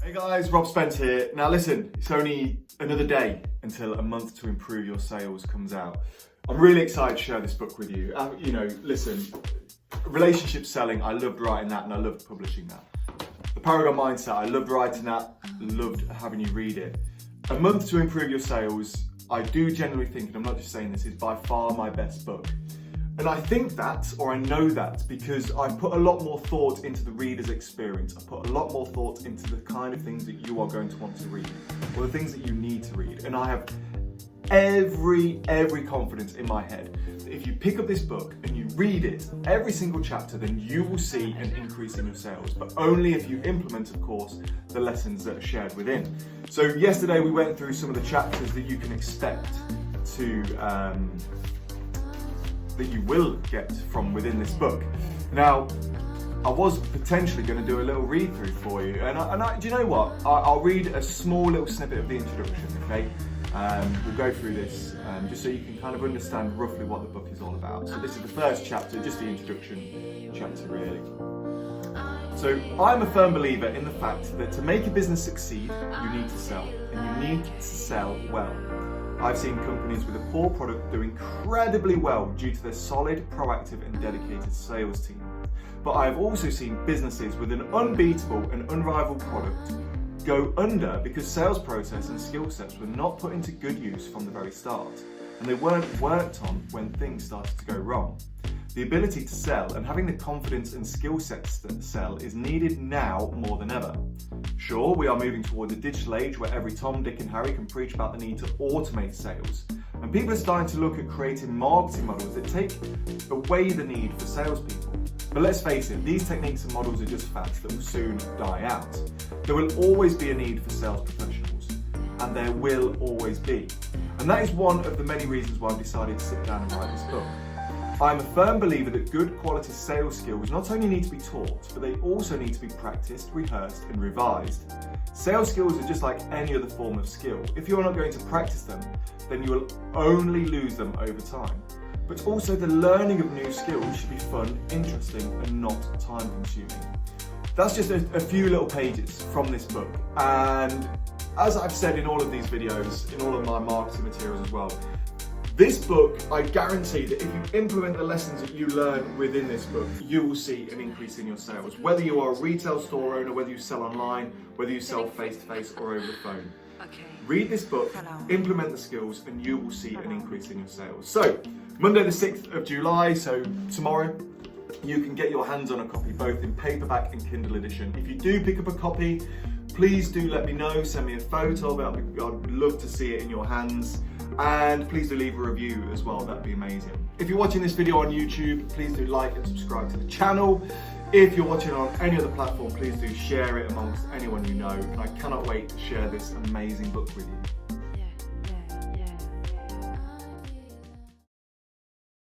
Hey guys, Rob Spence here. Now listen, it's only another day until A Month to Improve Your Sales comes out. I'm really excited to share this book with you. Listen, relationship selling, I loved writing that and I loved publishing that. The Paragon Mindset, I loved writing that, loved having you read it. A Month to Improve Your Sales, I do generally think, and I'm not just saying this, is by far my best book. And I think that, or I know that, because I put a lot more thought into the reader's experience. I put a lot more thought into the kind of things that you are going to want to read, or the things that you need to read. And I have every confidence in my head that if you pick up this book and you read it, every single chapter, then you will see an increase in your sales, but only if you implement, of course, the lessons that are shared within. So yesterday we went through some of the chapters that you can expect to, that you will get from within this book. Now, I was potentially going to do a little read through for you, and do you know what? I'll read a small little snippet of the introduction, okay? We'll go through this just so you can kind of understand roughly what the book is all about. So this is the first chapter, just the introduction chapter really. So I'm a firm believer in the fact that to make a business succeed, you need to sell, and you need to sell well. I've seen companies with a poor product do incredibly well due to their solid, proactive and dedicated sales team. But I've also seen businesses with an unbeatable and unrivaled product go under because sales process and skill sets were not put into good use from the very start, and they weren't worked on when things started to go wrong. The ability to sell and having the confidence and skill sets that sell is needed now more than ever. Sure, we are moving towards a digital age where every Tom, Dick and Harry can preach about the need to automate sales. And people are starting to look at creating marketing models that take away the need for salespeople. But let's face it, these techniques and models are just fads that will soon die out. There will always be a need for sales professionals, and there will always be. And that is one of the many reasons why I've decided to sit down and write this book. I'm a firm believer that good quality sales skills not only need to be taught, but they also need to be practiced, rehearsed and revised. Sales skills are just like any other form of skill. If you're not going to practice them, then you will only lose them over time. But also the learning of new skills should be fun, interesting and not time consuming. That's just a few little pages from this book. And as I've said in all of these videos, in all of my marketing materials as well, this book, I guarantee that if you implement the lessons that you learn within this book, you will see an increase in your sales. Whether you are a retail store owner, whether you sell online, whether you sell face-to-face or over the phone. Read this book, implement the skills, and you will see an increase in your sales. So, Monday the 6th of July, so tomorrow, you can get your hands on a copy, both in paperback and Kindle edition. If you do pick up a copy, please do let me know, send me a photo of it. I'd love to see it in your hands. And please do leave a review as well, that'd be amazing. If you're watching this video on YouTube, please do like and subscribe to the channel. If you're watching on any other platform, please do share it amongst anyone you know. And I cannot wait to share this amazing book with you.